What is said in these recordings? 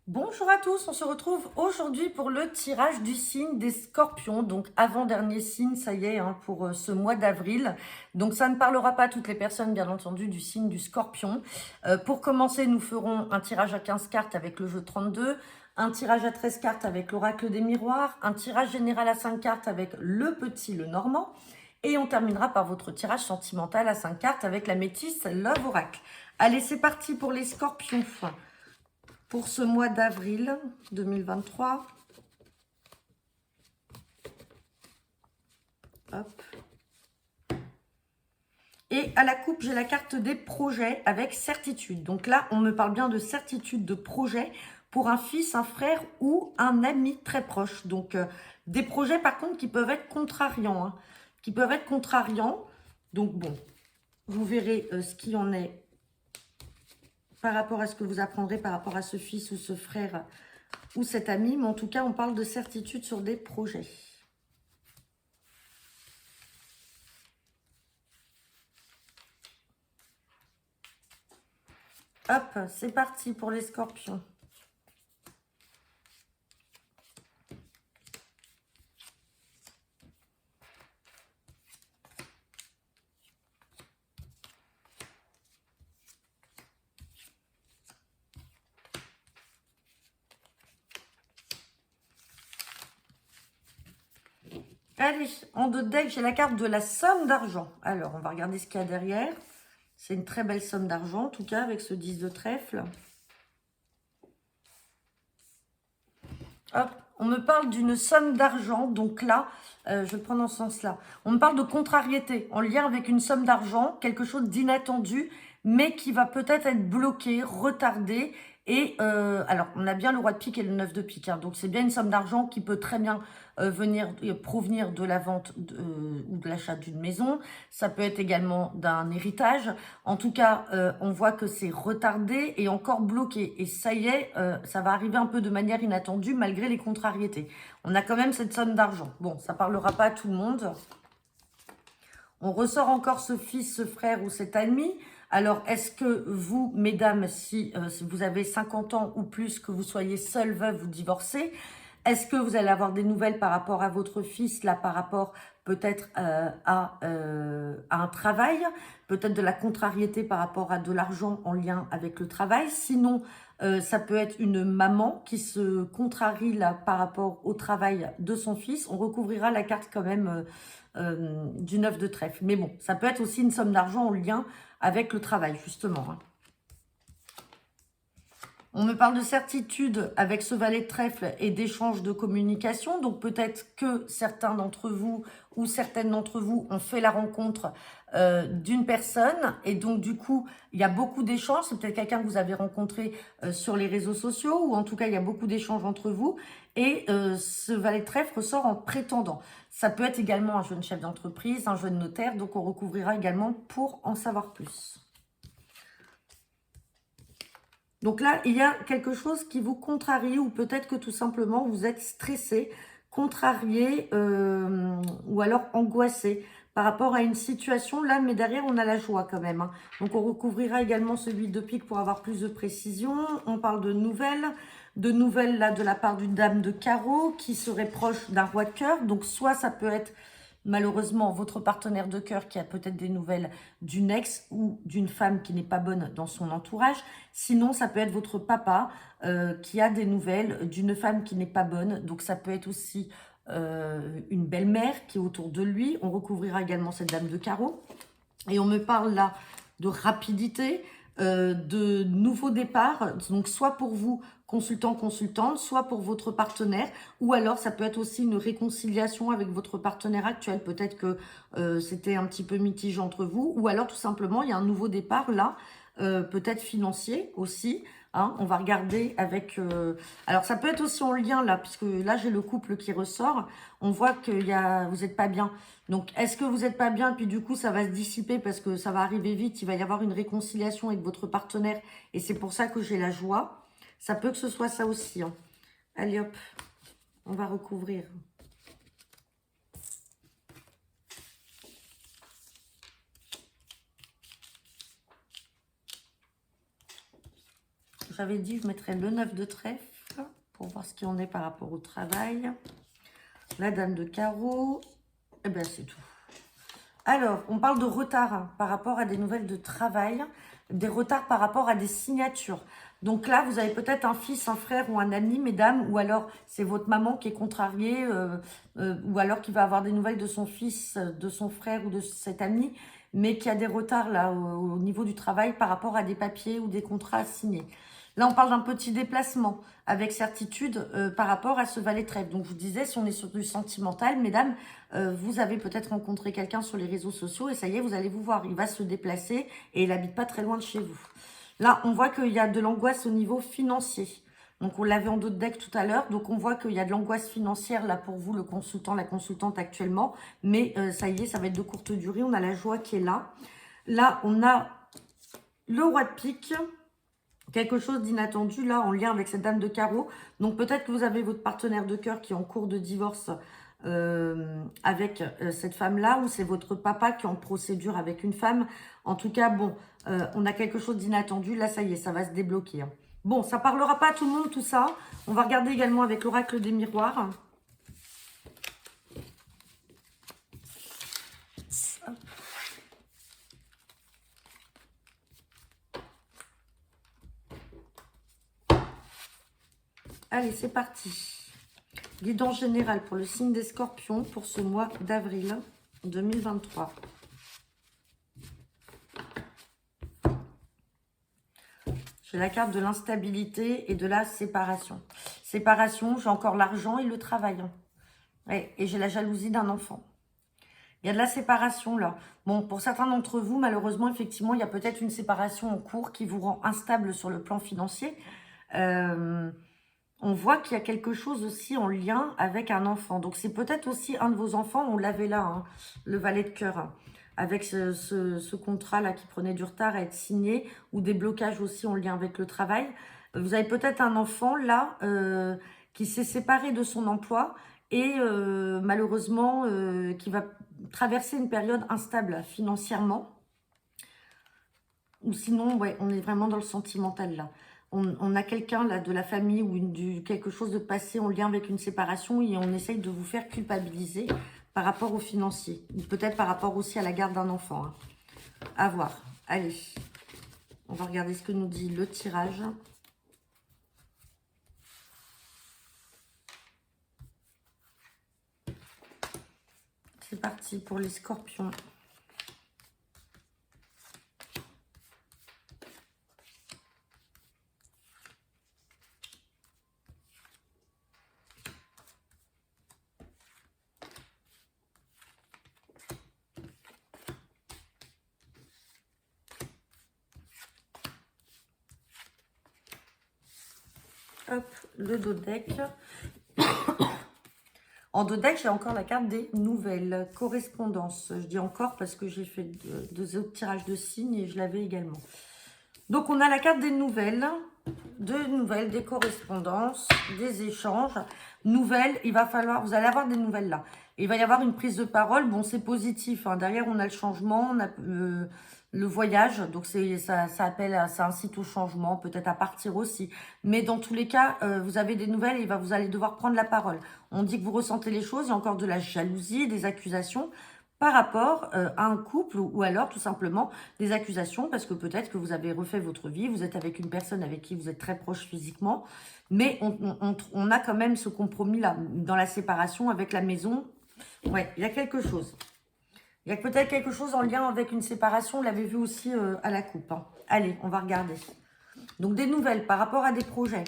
Bonjour à tous, on se retrouve aujourd'hui pour le tirage du signe des Scorpions, donc avant-dernier signe, ça y est, hein, pour ce mois d'avril. Donc ça ne parlera pas à toutes les personnes, bien entendu, du signe du Scorpion. Pour commencer, nous ferons un tirage à 15 cartes avec le jeu 32, un tirage à 13 cartes avec l'oracle des miroirs, un tirage général à 5 cartes avec le petit, le normand, et on terminera par votre tirage sentimental à 5 cartes avec la métisse Love Oracle. Allez, c'est parti pour les Scorpions. Pour ce mois d'avril 2023. Hop. Et à la coupe, j'ai la carte des projets avec certitude. Donc là, on me parle bien de certitude de projet pour un fils, un frère ou un ami très proche. Donc des projets par contre qui peuvent être contrariants. Qui peuvent être contrariants. Donc bon, vous verrez ce qu'il en est par rapport à ce que vous apprendrez par rapport à ce fils ou ce frère ou cet ami. Mais en tout cas, on parle de certitude sur des projets. Hop, c'est parti pour les scorpions. Allez, en deux decks, j'ai la carte de la somme d'argent. Alors, on va regarder ce qu'il y a derrière. C'est une très belle somme d'argent, en tout cas, avec ce 10 de trèfle. Hop, on me parle d'une somme d'argent. Donc là, je vais le prendre dans ce sens-là. On me parle de contrariété, en lien avec une somme d'argent, quelque chose d'inattendu, mais qui va peut-être être bloqué, retardé. Et alors, on a bien le roi de pique et le 9 de pique. Hein, donc, c'est bien une somme d'argent qui peut très bien provenir de la vente ou de l'achat d'une maison. Ça peut être également d'un héritage. En tout cas, on voit que c'est retardé et encore bloqué. Et ça y est, ça va arriver un peu de manière inattendue malgré les contrariétés. On a quand même cette somme d'argent. Bon, ça parlera pas à tout le monde. On ressort encore ce fils, ce frère ou cet ami. Alors, est-ce que vous, mesdames, si vous avez 50 ans ou plus, que vous soyez seule, veuve ou divorcée, est-ce que vous allez avoir des nouvelles par rapport à votre fils, là, par rapport peut-être à un travail, peut-être de la contrariété par rapport à de l'argent en lien avec le travail. Sinon, ça peut être une maman qui se contrarie là par rapport au travail de son fils. On recouvrira la carte quand même du 9 de trèfle. Mais bon, ça peut être aussi une somme d'argent en lien avec le travail, justement. Hein. On me parle de certitude avec ce valet de trèfle et d'échange de communication. Donc peut-être que certains d'entre vous ou certaines d'entre vous ont fait la rencontre d'une personne. Et donc du coup, il y a beaucoup d'échanges. C'est peut-être quelqu'un que vous avez rencontré sur les réseaux sociaux. Ou en tout cas, il y a beaucoup d'échanges entre vous. Et ce valet de trèfle ressort en prétendant. Ça peut être également un jeune chef d'entreprise, un jeune notaire. Donc on recouvrira également pour en savoir plus. Donc là, il y a quelque chose qui vous contrarie ou peut-être que tout simplement vous êtes stressé, contrarié ou alors angoissé par rapport à une situation. Là, mais derrière, on a la joie quand même. Hein. Donc, on recouvrira également celui de pique pour avoir plus de précision. On parle de nouvelles là de la part d'une dame de carreau qui serait proche d'un roi de cœur. Donc, soit ça peut être malheureusement votre partenaire de cœur qui a peut-être des nouvelles d'une ex ou d'une femme qui n'est pas bonne dans son entourage. Sinon, ça peut être votre papa qui a des nouvelles d'une femme qui n'est pas bonne. Donc, ça peut être aussi une belle-mère qui est autour de lui. On recouvrira également cette dame de carreau. Et on me parle là de rapidité, de nouveau départ. Donc, soit pour vous, consultant, consultante, soit pour votre partenaire. Ou alors, ça peut être aussi une réconciliation avec votre partenaire actuel. Peut-être que c'était un petit peu mitigé entre vous. Ou alors, tout simplement, il y a un nouveau départ là. Peut-être financier aussi. Hein, on va regarder avec... Alors, ça peut être aussi en lien, là, puisque là, j'ai le couple qui ressort. On voit que vous n'êtes pas bien. Donc, est-ce que vous n'êtes pas bien? Puis du coup, ça va se dissiper parce que ça va arriver vite. Il va y avoir une réconciliation avec votre partenaire. Et c'est pour ça que j'ai la joie. Ça peut que ce soit ça aussi. Hein. Allez, hop, on va recouvrir. j'avais dit, je mettrais le 9 de trèfle pour voir ce qu'il en est par rapport au travail. La dame de carreau. Et bien, c'est tout. Alors, on parle de retard hein, par rapport à des nouvelles de travail, des retards par rapport à des signatures. Donc là, vous avez peut-être un fils, un frère ou un ami, mesdames, ou alors c'est votre maman qui est contrariée, ou alors qui va avoir des nouvelles de son fils, de son frère ou de cet ami, mais qui a des retards là au niveau du travail par rapport à des papiers ou des contrats à signer. Là, on parle d'un petit déplacement avec certitude par rapport à ce valet de trèfle. Donc, je vous disais, si on est sur du sentimental, mesdames, vous avez peut-être rencontré quelqu'un sur les réseaux sociaux et ça y est, vous allez vous voir. Il va se déplacer et il habite pas très loin de chez vous. Là, on voit qu'il y a de l'angoisse au niveau financier. Donc, on l'avait en dos de deck tout à l'heure. Donc, on voit qu'il y a de l'angoisse financière là pour vous, le consultant, la consultante actuellement. Mais ça y est, ça va être de courte durée. On a la joie qui est là. Là, on a le roi de pique. Quelque chose d'inattendu là en lien avec cette dame de carreau. Donc peut-être que vous avez votre partenaire de cœur qui est en cours de divorce avec cette femme-là, ou c'est votre papa qui est en procédure avec une femme. En tout cas, bon, on a quelque chose d'inattendu. Là, ça y est, ça va se débloquer. Hein. Bon, ça parlera pas à tout le monde, tout ça. On va regarder également avec l'oracle des miroirs. Allez, c'est parti. Guidance générale pour le signe des scorpions pour ce mois d'avril 2023. J'ai la carte de l'instabilité et de la séparation. Séparation, j'ai encore l'argent et le travail. Ouais, et j'ai la jalousie d'un enfant. Il y a de la séparation là. Bon, pour certains d'entre vous, malheureusement, effectivement, il y a peut-être une séparation en cours qui vous rend instable sur le plan financier. On voit qu'il y a quelque chose aussi en lien avec un enfant. Donc, c'est peut-être aussi un de vos enfants. On l'avait là, hein, le valet de cœur, hein, avec ce contrat-là qui prenait du retard à être signé, ou des blocages aussi en lien avec le travail. Vous avez peut-être un enfant là qui s'est séparé de son emploi et malheureusement qui va traverser une période instable financièrement. Ou sinon, ouais, on est vraiment dans le sentimental là. On a quelqu'un là de la famille ou quelque chose de passé en lien avec une séparation et on essaye de vous faire culpabiliser par rapport au financier. Ou peut-être par rapport aussi à la garde d'un enfant. Hein. À voir. Allez, on va regarder ce que nous dit le tirage. C'est parti pour les scorpions. Hop, le dos deck. En dos deck, j'ai encore la carte des nouvelles correspondances. Je dis encore parce que j'ai fait deux autres tirages de signes et je l'avais également. Donc, on a la carte des nouvelles, des correspondances, des échanges. Nouvelles, il va falloir, vous allez avoir des nouvelles là. Il va y avoir une prise de parole. Bon, c'est positif. Hein. Derrière, on a le changement, on a le voyage. Donc, ça appelle, ça incite au changement, peut-être à partir aussi. Mais dans tous les cas, vous avez des nouvelles et vous allez devoir prendre la parole. On dit que vous ressentez les choses. Il y a encore de la jalousie, des accusations par rapport à un couple ou alors tout simplement des accusations parce que peut-être que vous avez refait votre vie, vous êtes avec une personne avec qui vous êtes très proche physiquement, mais on a quand même ce compromis-là dans la séparation avec la maison. Ouais, il y a quelque chose. Il y a peut-être quelque chose en lien avec une séparation, on l'avait vu aussi à la coupe. Hein. Allez, on va regarder. Donc des nouvelles par rapport à des projets.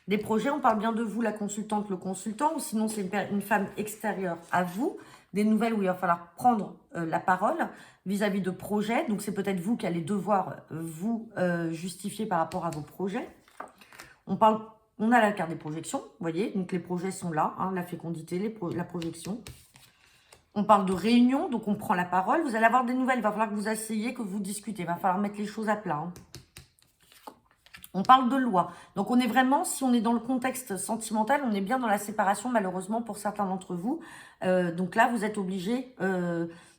Des projets, on parle bien de vous, la consultante, le consultant, ou sinon c'est une femme extérieure à vous. Des nouvelles où il va falloir prendre la parole vis-à-vis de projets. Donc, c'est peut-être vous qui allez devoir vous justifier par rapport à vos projets. On a la carte des projections, vous voyez. Donc, les projets sont là, hein, la fécondité, la projection. On parle de réunion, donc on prend la parole. Vous allez avoir des nouvelles, il va falloir que vous asseyez, que vous discutez. Il va falloir mettre les choses à plat. Hein. On parle de loi. Donc, on est vraiment, si on est dans le contexte sentimental, on est bien dans la séparation, malheureusement, pour certains d'entre vous. Donc là, vous êtes obligés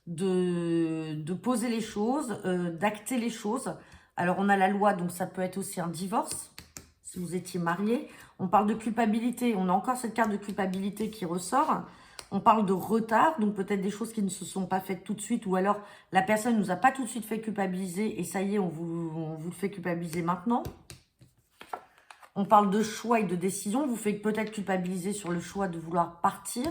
de poser les choses, d'acter les choses. Alors, on a la loi, donc ça peut être aussi un divorce, si vous étiez marié. On parle de culpabilité, on a encore cette carte de culpabilité qui ressort. On parle de retard, donc peut-être des choses qui ne se sont pas faites tout de suite, ou alors la personne ne nous a pas tout de suite fait culpabiliser, et ça y est, on vous le fait culpabiliser maintenant. On parle de choix et de décision, vous faites peut-être culpabiliser sur le choix de vouloir partir.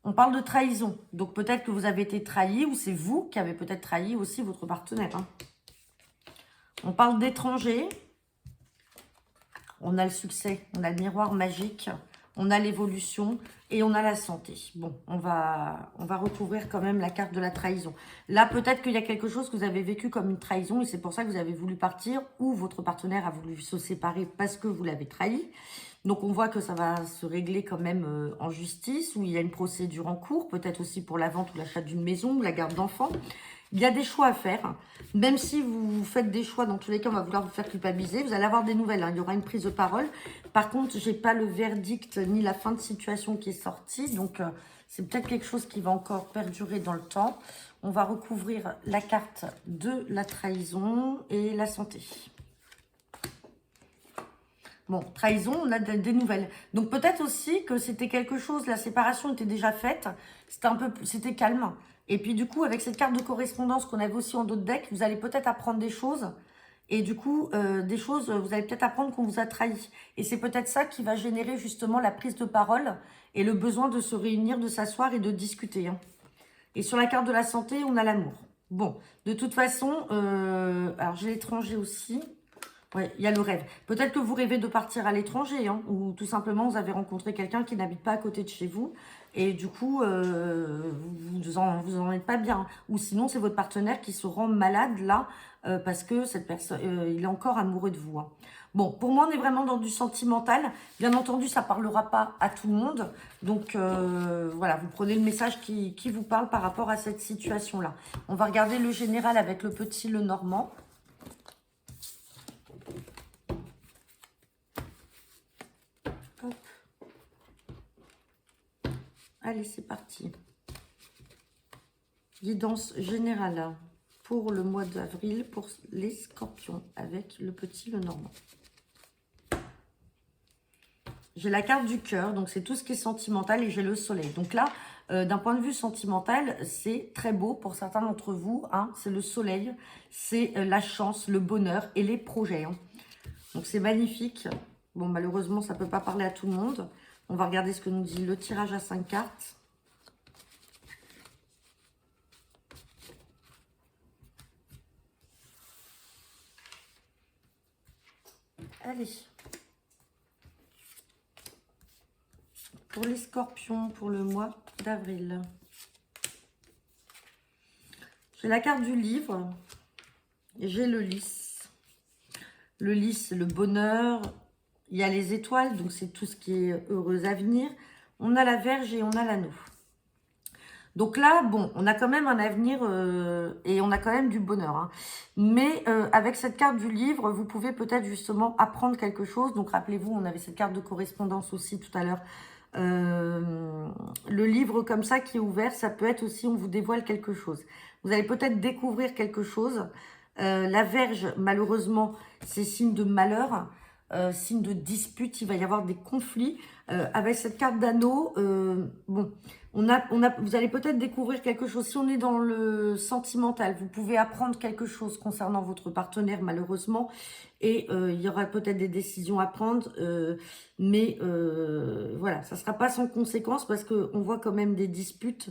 On parle de trahison, donc peut-être que vous avez été trahi, ou c'est vous qui avez peut-être trahi aussi votre partenaire. Hein. On parle d'étranger. On a le succès, on a le miroir magique, on a l'évolution et on a la santé. Bon, on va recouvrir quand même la carte de la trahison. Là, peut-être qu'il y a quelque chose que vous avez vécu comme une trahison et c'est pour ça que vous avez voulu partir ou votre partenaire a voulu se séparer parce que vous l'avez trahi. Donc, on voit que ça va se régler quand même en justice, où il y a une procédure en cours, peut-être aussi pour la vente ou l'achat d'une maison ou la garde d'enfants. Il y a des choix à faire. Même si vous faites des choix, dans tous les cas, on va vouloir vous faire culpabiliser. Vous allez avoir des nouvelles. Hein. Il y aura une prise de parole. Par contre, je n'ai pas le verdict ni la fin de situation qui est sortie. Donc, c'est peut-être quelque chose qui va encore perdurer dans le temps. On va recouvrir la carte de la trahison et la santé. Bon, trahison, on a des nouvelles. Donc peut-être aussi que c'était quelque chose, la séparation était déjà faite, c'était calme. Et puis du coup, avec cette carte de correspondance qu'on avait aussi en d'autres decks, vous allez peut-être apprendre des choses. Et du coup, vous allez peut-être apprendre qu'on vous a trahi. Et c'est peut-être ça qui va générer justement la prise de parole et le besoin de se réunir, de s'asseoir et de discuter. Hein. Et sur la carte de la santé, on a l'amour. Bon, de toute façon, alors j'ai l'étranger aussi. Oui, il y a le rêve. Peut-être que vous rêvez de partir à l'étranger, hein, ou tout simplement vous avez rencontré quelqu'un qui n'habite pas à côté de chez vous, et du coup, vous en êtes pas bien. Ou sinon, c'est votre partenaire qui se rend malade là, parce que cette personne, il est encore amoureux de vous. Hein. Bon, pour moi, on est vraiment dans du sentimental. Bien entendu, ça parlera pas à tout le monde. Donc, voilà, vous prenez le message qui vous parle par rapport à cette situation-là. On va regarder le général avec le petit, le normand. Hop. Allez, c'est parti. Guidance générale pour le mois d'avril pour les scorpions avec le petit, le normand. J'ai la carte du cœur, donc c'est tout ce qui est sentimental et j'ai le soleil. Donc là, d'un point de vue sentimental, c'est très beau pour certains d'entre vous. Hein, c'est le soleil, c'est la chance, le bonheur et les projets. Hein. Donc c'est magnifique. Bon, malheureusement, ça ne peut pas parler à tout le monde. On va regarder ce que nous dit le tirage à 5 cartes. Allez. Pour les scorpions, pour le mois d'avril. J'ai la carte du livre. Et j'ai le lys. Le lys, c'est le bonheur. Il y a les étoiles, donc c'est tout ce qui est heureux à venir. On a la Vierge et on a l'anneau. Donc là, bon, on a quand même un avenir et on a quand même du bonheur. Hein. Mais avec cette carte du livre, vous pouvez peut-être justement apprendre quelque chose. Donc rappelez-vous, on avait cette carte de correspondance aussi tout à l'heure. Le livre comme ça qui est ouvert, ça peut être aussi, on vous dévoile quelque chose. Vous allez peut-être découvrir quelque chose. La Vierge, malheureusement, c'est signe de malheur. Signe de dispute, il va y avoir des conflits. Avec cette carte d'anneau, bon, vous allez peut-être découvrir quelque chose. Si on est dans le sentimental, vous pouvez apprendre quelque chose concernant votre partenaire, malheureusement. Et il y aura peut-être des décisions à prendre. Mais voilà, ça ne sera pas sans conséquence parce qu'on voit quand même des disputes.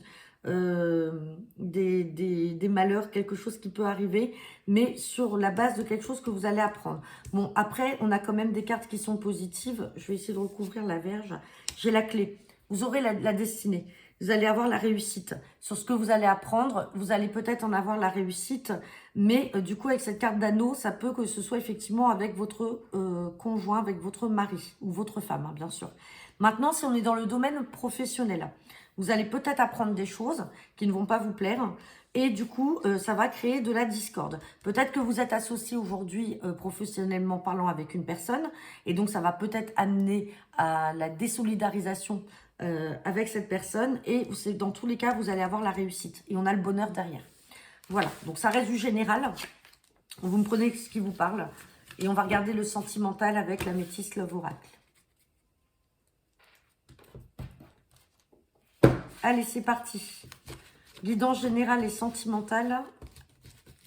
Des malheurs, quelque chose qui peut arriver, mais sur la base de quelque chose que vous allez apprendre. Bon, après, on a quand même des cartes qui sont positives. Je vais essayer de recouvrir la Vierge. J'ai la clé. Vous aurez la destinée. Vous allez avoir la réussite. Sur ce que vous allez apprendre, vous allez peut-être en avoir la réussite, mais du coup, avec cette carte d'anneau, ça peut que ce soit effectivement avec votre conjoint, avec votre mari ou votre femme, hein, bien sûr. Maintenant, si on est dans le domaine professionnel, vous allez peut-être apprendre des choses qui ne vont pas vous plaire et du coup, ça va créer de la discorde. Peut-être que vous êtes associé aujourd'hui professionnellement parlant avec une personne et donc ça va peut-être amener à la désolidarisation avec cette personne et dans tous les cas, vous allez avoir la réussite et on a le bonheur derrière. Voilà, donc ça reste du général. Vous me prenez ce qui vous parle. Et on va regarder le sentimental avec la métisse Love Oracle. Allez, c'est parti. Guidance générale et sentimentale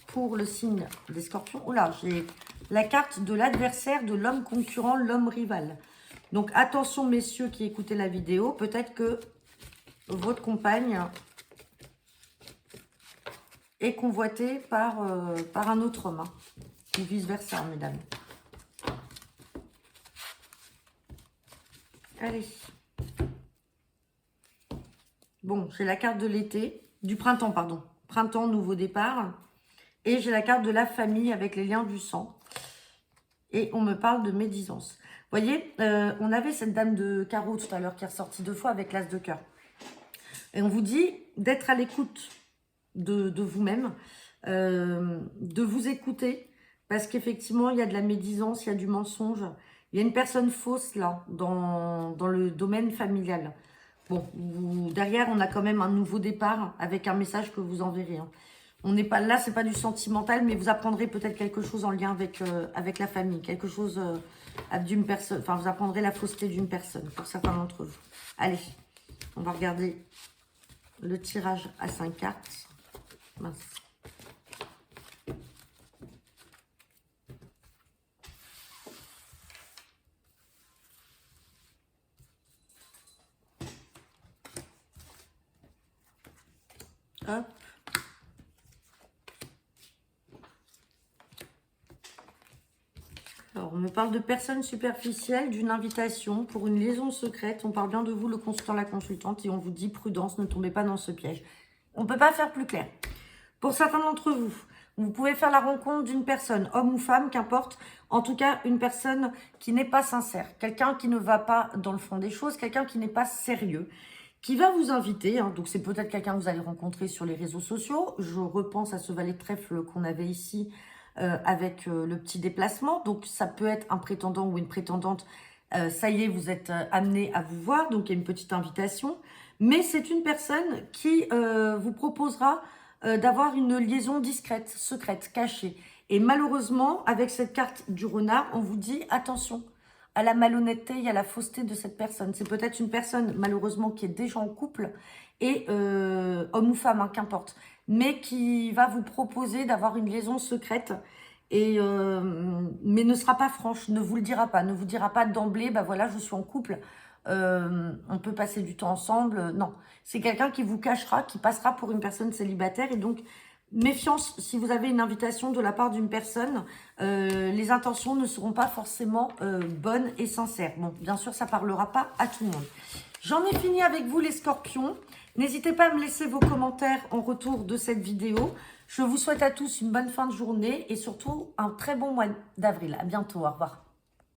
pour le signe des scorpions. Oh là, j'ai la carte de l'adversaire, de l'homme concurrent, l'homme rival. Donc, attention, messieurs qui écoutez la vidéo. Peut-être que votre compagne est convoitée par un autre homme. Hein, ou vice-versa, mesdames. Allez. Bon, j'ai la carte de l'été, du printemps, pardon. Printemps, nouveau départ. Et j'ai la carte de la famille avec les liens du sang. Et on me parle de médisance. Vous voyez, on avait cette dame de carreau tout à l'heure qui est ressortie 2 fois avec l'as de cœur. Et on vous dit d'être à l'écoute de vous-même, de vous écouter. Parce qu'effectivement, il y a de la médisance, il y a du mensonge. Il y a une personne fausse là, dans le domaine familial. Bon, derrière, on a quand même un nouveau départ avec un message que vous enverrez. Hein. On n'est pas là, c'est pas du sentimental, mais vous apprendrez peut-être quelque chose en lien avec la famille, quelque chose d'une personne. Enfin, vous apprendrez la fausseté d'une personne pour certains d'entre vous. Allez, on va regarder le tirage à 5 cartes. Mince. Hop. Alors, on me parle de personnes superficielles, d'une invitation pour une liaison secrète. On parle bien de vous, le consultant, la consultante, et on vous dit prudence, ne tombez pas dans ce piège. On ne peut pas faire plus clair. Pour certains d'entre vous, vous pouvez faire la rencontre d'une personne, homme ou femme, qu'importe. En tout cas, une personne qui n'est pas sincère, quelqu'un qui ne va pas dans le fond des choses, quelqu'un qui n'est pas sérieux, qui va vous inviter. Hein, donc, c'est peut-être quelqu'un que vous allez rencontrer sur les réseaux sociaux. Je repense à ce valet de trèfle qu'on avait ici avec le petit déplacement. Donc, ça peut être un prétendant ou une prétendante. Ça y est, vous êtes amené à vous voir. Donc, il y a une petite invitation. Mais c'est une personne qui vous proposera d'avoir une liaison discrète, secrète, cachée. Et malheureusement, avec cette carte du renard, on vous dit attention à la malhonnêteté et à la fausseté de cette personne. C'est peut-être une personne, malheureusement, qui est déjà en couple, et homme ou femme, hein, qu'importe, mais qui va vous proposer d'avoir une liaison secrète, et mais ne sera pas franche, ne vous le dira pas, ne vous dira pas d'emblée, bah voilà, je suis en couple, on peut passer du temps ensemble. Non, c'est quelqu'un qui vous cachera, qui passera pour une personne célibataire. Et donc, méfiance, si vous avez une invitation de la part d'une personne, les intentions ne seront pas forcément bonnes et sincères. Bon, bien sûr, ça parlera pas à tout le monde. J'en ai fini avec vous, les scorpions. N'hésitez pas à me laisser vos commentaires en retour de cette vidéo. Je vous souhaite à tous une bonne fin de journée et surtout un très bon mois d'avril. À bientôt, au revoir.